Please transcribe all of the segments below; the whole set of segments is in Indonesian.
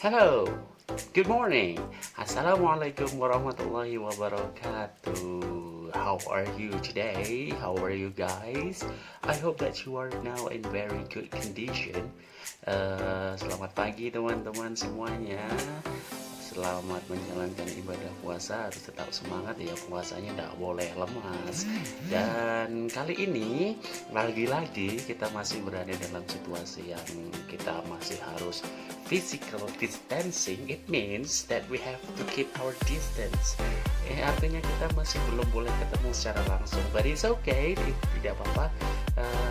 Hello, good morning. Assalamualaikum warahmatullahi wabarakatuh. How are you today? How are you guys? I hope that you are now in very good condition. Selamat pagi teman-teman semuanya. Selamat menjalankan ibadah puasa, harus tetap semangat ya, puasanya tidak boleh lemas. Dan kali ini lagi-lagi kita masih berada dalam situasi yang kita masih harus physical distancing. It means that we have to keep our distance. Artinya kita masih belum boleh ketemu secara langsung, but it's okay, tidak apa-apa.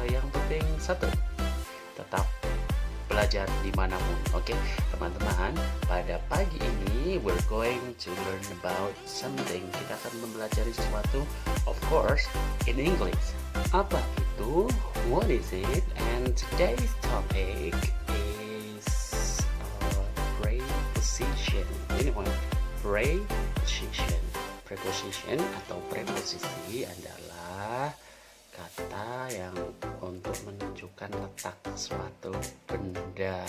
Yang penting satu, tetap belajar dimanapun. Oke, teman-teman, pada pagi ini we're going to learn about something. Kita akan mempelajari sesuatu, of course, in English. Apa itu? What is it? And today's topic is preposition. Ini preposition. Preposition atau preposisi adalah kata yang untuk menunjukkan letak suatu benda.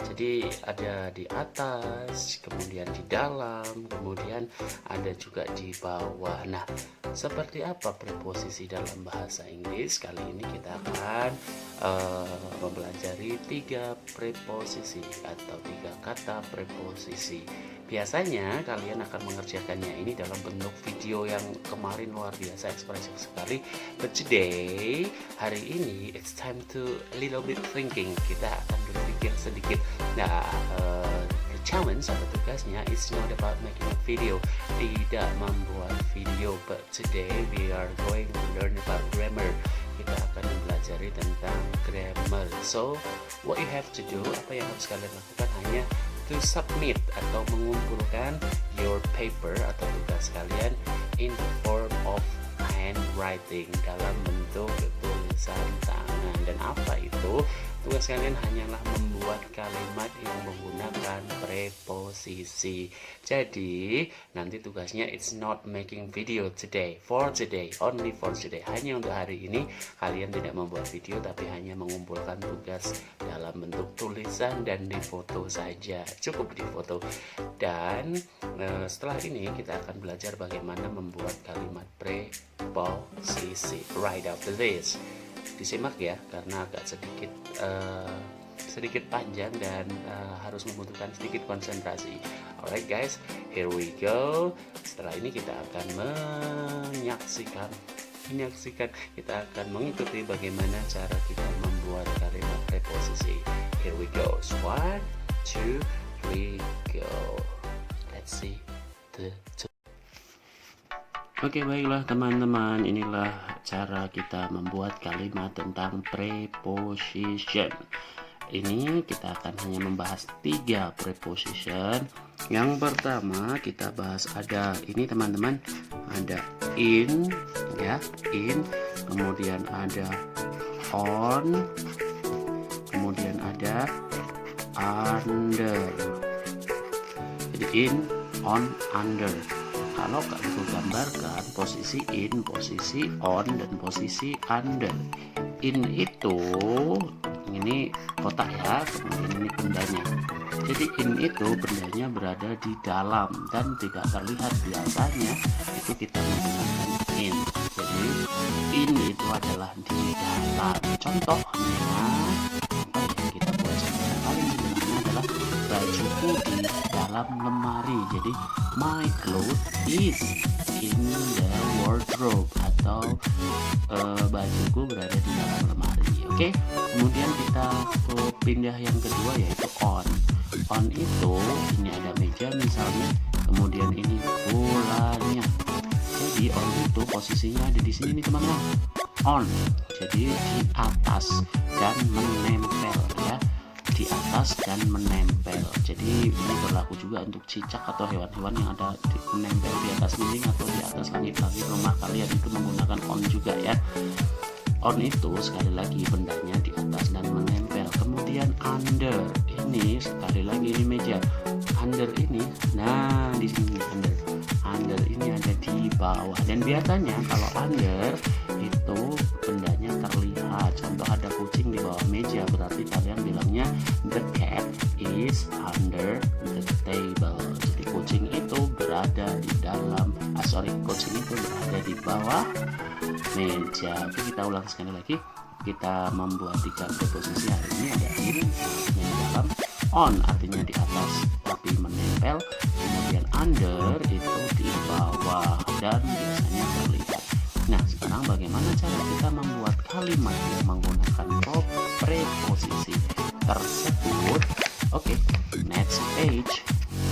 Jadi ada di atas, kemudian di dalam, kemudian ada juga di bawah. Nah, seperti apa preposisi dalam bahasa Inggris? Kali ini kita akan mempelajari 3 preposisi atau 3 kata preposisi. Biasanya kalian akan mengerjakannya ini dalam bentuk video yang kemarin luar biasa ekspresif sekali. But today, hari ini, it's time to a little bit thinking. Kita akan berpikir sedikit. Nah, the challenge atau tugasnya is not about making a video, tidak membuat video. But today we are going to learn about grammar. Kita akan mempelajari tentang grammar. So, what you have to do, apa yang harus kalian lakukan hanya to submit atau mengumpulkan your paper atau tugas kalian in the form of handwriting, dalam bentuk tulisan tangan. Dan apa itu? Tugas kalian hanyalah membuat kalimat yang menggunakan preposisi. Jadi nanti tugasnya it's not making video today, for today, only for today. Hanya untuk hari ini kalian tidak membuat video, tapi hanya mengumpulkan tugas dalam bentuk tulisan dan difoto saja. Cukup difoto. Dan setelah ini kita akan belajar bagaimana membuat kalimat preposisi. Right after this, disimak ya, karena agak sedikit panjang dan harus membutuhkan sedikit konsentrasi. Alright guys, here we go. Setelah ini kita akan menyaksikan, kita akan mengikuti bagaimana cara kita membuat kalimat preposisi. Here we go. 1, 2, 3, go. Let's see the Oke, baiklah teman-teman, inilah cara kita membuat kalimat tentang preposition. Ini kita akan hanya membahas 3 preposition. Yang pertama kita bahas ada ini teman-teman, ada in ya, in, kemudian ada on, kemudian ada under. Jadi in, on, under. Kalau aku gambarkan posisi in, posisi on, dan posisi under. In itu ini kotak ya, kemudian ini bendanya. Jadi in itu bendanya berada di dalam dan tidak terlihat. Biasanya itu kita menggunakan in. Jadi in itu adalah di dalam. Contohnya apa yang kita buat yang paling sederhana adalah bajuku di dalam lemari. Jadi my clothes is in the wardrobe, atau bajuku berada di dalam lemari. Oke, kemudian kita pindah yang kedua yaitu on. On itu ini ada meja misalnya, kemudian ini bolanya. Jadi on itu posisinya ada di sini nih teman-teman. On, jadi di atas dan menempel ya, di atas dan menempel. Jadi ini berlaku juga untuk cicak atau hewan-hewan yang ada menempel di atas dinding atau di atas langit-langit rumah kalian, itu menggunakan on juga ya. On itu sekali lagi bendanya di atas dan menempel. Kemudian under, ini sekali lagi ini meja. Under ini, nah di sini under ini ada di bawah. Dan biasanya kalau under itu bendanya terlihat. Contoh ada kucing di bawah meja, berarti kalian bilangnya the cat is is under the table. Jadi kucing itu berada di dalam, kucing itu berada di bawah meja. Oke, kita ulang sekali lagi. Kita membuat 3 preposisi. Hari ini ada in, artinya di dalam, on artinya di atas tapi menempel, kemudian under itu di bawah dan biasanya terlihat. Nah, sekarang bagaimana cara kita membuat kalimat yang menggunakan preposisi tersebut? Oke, next page.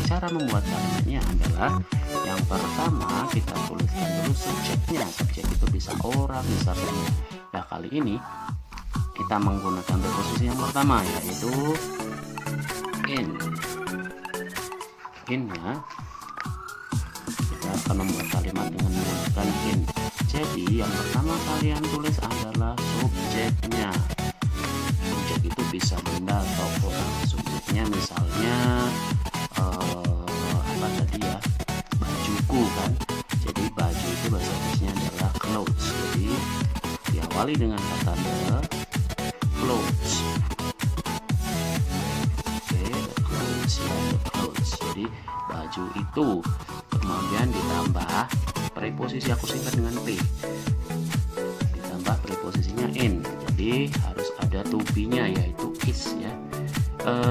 Cara membuat kalimatnya adalah yang pertama kita tuliskan dulu subjeknya. Subjek itu bisa orang, bisa benda. Nah, kali ini kita menggunakan preposisi yang pertama, yaitu in. In-nya kita akan membuat kalimat dengan menggunakan in. Jadi yang pertama kalian tulis adalah subjeknya. Subjek itu bisa benda atau orang. Subjeknya misalnya apa tadi ya, bajuku kan. Jadi baju itu bahasa Inggrisnya adalah clothes. Jadi diawali dengan kata the clothes. Oke, the clothes ya, the clothes. Jadi baju itu, kemudian ditambah preposisi, aku singkat dengan P, ditambah preposisinya in. Jadi harus ada to be-nya, yaitu is ya.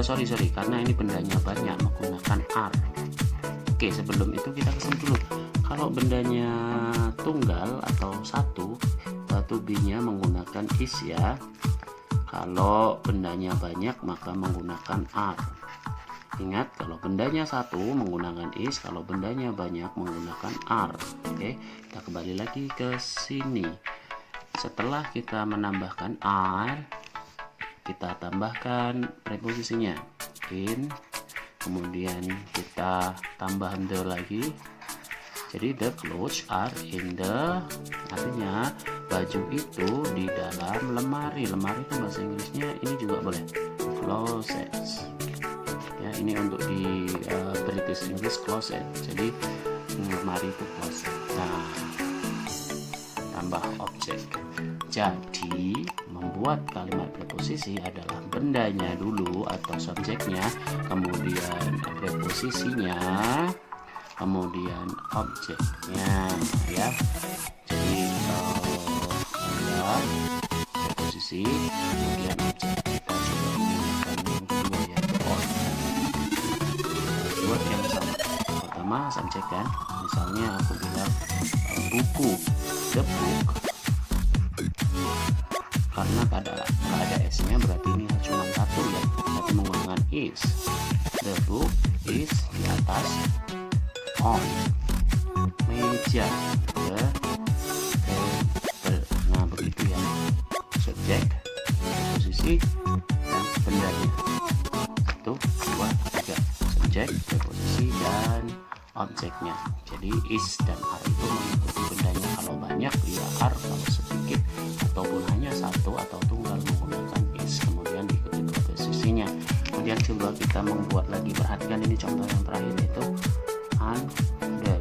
Sorry, karena ini bendanya banyak, menggunakan are. Oke, sebelum itu kita kesan dulu. Kalau bendanya tunggal atau satu, to be-nya menggunakan is ya. Kalau bendanya banyak maka menggunakan are. Ingat, kalau bendanya satu menggunakan is, kalau bendanya banyak menggunakan are. Oke, kita kembali lagi ke sini. Setelah kita menambahkan are, kita tambahkan preposisinya in, kemudian kita tambah the lagi. Jadi the clothes are in the, artinya baju itu di dalam lemari. Lemari itu bahasa Inggrisnya ini juga boleh closets ya, ini untuk di British English closet. Jadi lemari itu closet. Nah, tambah objek. Jadi membuat kalimat preposisi adalah bendanya dulu atau subjeknya, kemudian preposisinya, kemudian objeknya ya. Jadi benda, preposisi, kemudian objek. Kita coba menggunakan yang kedua, yaitu on. Buat yang sama. Pertama subjek kan, misalnya aku bilang buku, the book. Karena ada s-nya berarti ini cuma satu ya, berarti menggunakan is. The book is di atas, on meja, the table. Nah begitu ya, subjek, posisi, dan bendanya. 1, 2, 3. Subjek, preposisi, dan objeknya. Jadi is dan are itu mengikuti bendanya. Kalau banyak ya are, kalau sedikit ataupun hanya satu atau tunggal menggunakan is, kemudian diikuti preposisinya. Kemudian coba kita membuat lagi, perhatikan ini contoh yang terakhir, yaitu under.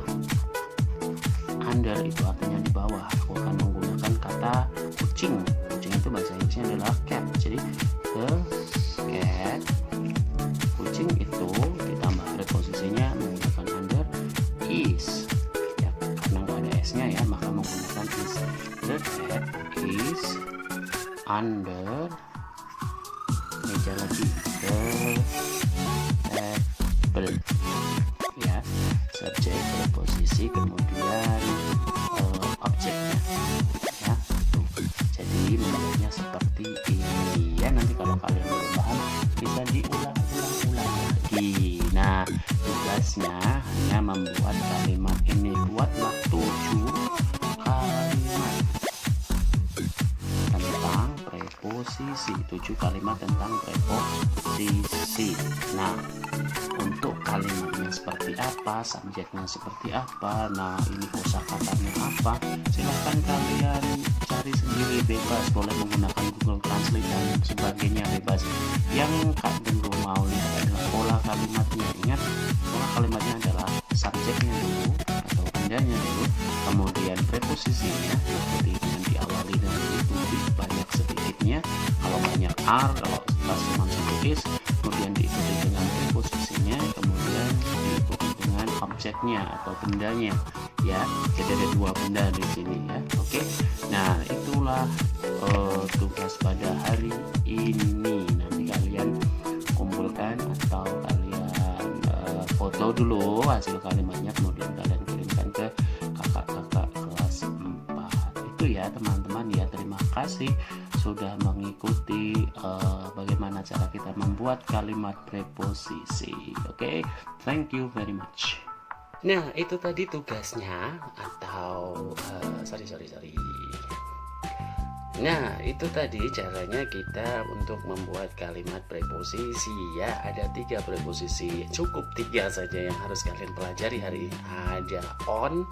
Under itu artinya di bawah. Aku akan menggunakan kata kucing. Kucing itu bahasa Inggrisnya adalah cat. Jadi the cat, kucing itu ditambah preposisinya menggunakan under is ya, karena nggak ada s-nya ya, maka menggunakan is. The cat is under meja lagi, the table ya, subjek, preposisi, kemudian objeknya ya. Jadi membuatnya seperti ini ya. Nanti kalau kalian belum paham bisa diulang-ulang lagi. Nah, tugasnya hanya membuat kalimat ini. Buatlah 7 kalimat tentang preposisi, 7 kalimat tentang preposisi. Nah, untuk kalimatnya seperti apa, subjeknya seperti apa, nah ini kosakatanya apa, silahkan kalian cari sendiri, bebas, boleh menggunakan Google Translate dan sebagainya, bebas. Yang Kak Gendo mau lihat adalah pola kalimatnya. Ingat, pola kalimatnya adalah subjeknya dulu atau bendanya dulu, kemudian preposisinya seperti dengan diawali dengan itu banyak sedikitnya, kalau banyak are, kalau cuma satu is, kemudian diikuti dengan objeknya atau bendanya ya. Jadi ada dua benda di sini ya. Oke. Nah, itulah tugas pada hari ini. Nanti kalian kumpulkan atau kalian foto dulu hasil kalimatnya, kemudian kalian kirimkan ke kakak-kakak kelas 4 itu ya teman-teman ya. Terima kasih sudah mengikuti bagaimana cara kita membuat kalimat preposisi. Oke, thank you very much. Nah, itu tadi tugasnya atau sorry. Nah, itu tadi caranya kita untuk membuat kalimat preposisi ya. Ada 3 preposisi, cukup 3 saja yang harus kalian pelajari hari ini. Ada on.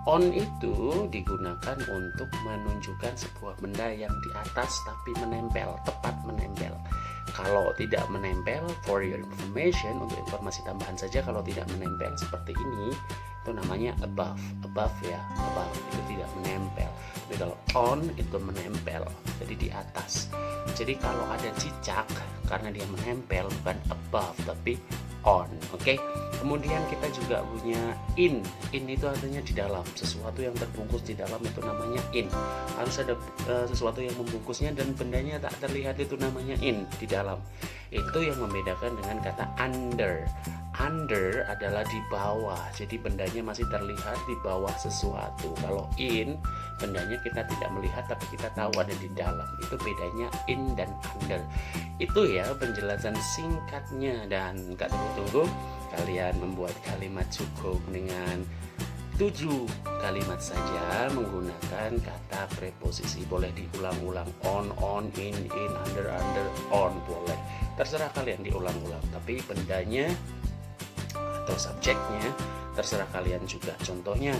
On itu digunakan untuk menunjukkan sebuah benda yang di atas tapi menempel, tepat menempel. Kalau tidak menempel, for your information, untuk informasi tambahan saja, kalau tidak menempel seperti ini, itu namanya above ya, above itu tidak menempel. Tapi kalau on itu menempel, jadi di atas. Jadi kalau ada cicak, karena dia menempel, bukan above tapi on. Oke. Kemudian kita juga punya in. In itu artinya di dalam, sesuatu yang terbungkus di dalam itu namanya in. Harus ada sesuatu yang membungkusnya dan bendanya tak terlihat, itu namanya in, di dalam. Itu yang membedakan dengan kata under. Under adalah di bawah, jadi bendanya masih terlihat di bawah sesuatu. Kalau in, bendanya kita tidak melihat tapi kita tahu ada di dalam. Itu bedanya in dan under. Itu ya penjelasan singkatnya, dan gak tunggu-tunggu kalian membuat kalimat cukup dengan 7 kalimat saja menggunakan kata preposisi. Boleh diulang-ulang, on, in, under, on, boleh. Terserah kalian diulang-ulang, tapi bendanya atau subjeknya terserah kalian juga. Contohnya,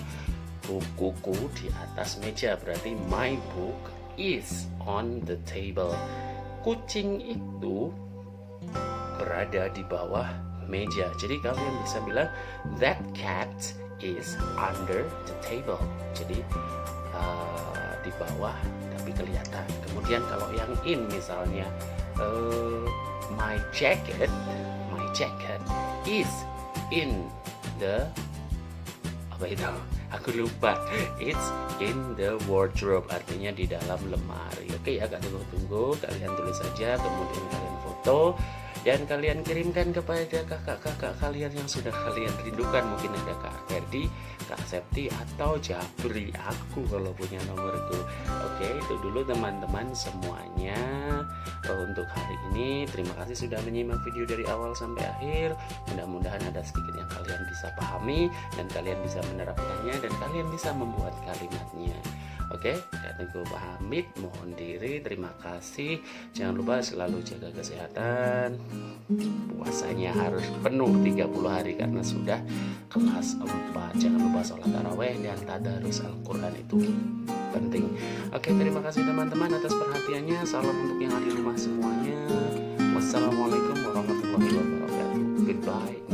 bukuku di atas meja, berarti my book is on the table. Kucing itu berada di bawah meja. Jadi kalian bisa bilang that cat is under the table. Jadi di bawah tapi kelihatan. Kemudian kalau yang in misalnya my jacket is in the aku lupa, it's in the wardrobe, artinya di dalam lemari. Oke ya, gak tunggu-tunggu, kalian tulis saja, kemudian kalian foto dan kalian kirimkan kepada kakak-kakak kalian yang sudah kalian rindukan. Mungkin ada Kak Ferdi, Kak Septi, atau Jabri, aku kalau punya nomorku. Oke, itu dulu teman-teman semuanya untuk hari ini. Terima kasih sudah menyimak video dari awal sampai akhir. Mudah-mudahan ada sedikit yang kalian bisa pahami dan kalian bisa menerapkannya dan kalian bisa membuat kalimatnya. Oke, saya Teguh pamit, mohon diri, terima kasih. Jangan lupa selalu jaga kesehatan. Puasanya harus penuh 30 hari karena sudah kelas 4. Jangan lupa sholat taraweh dan tadarus Al-Quran, itu penting. Oke, terima kasih teman-teman atas perhatiannya. Salam untuk yang ada di rumah semuanya. Wassalamualaikum warahmatullahi wabarakatuh. Goodbye.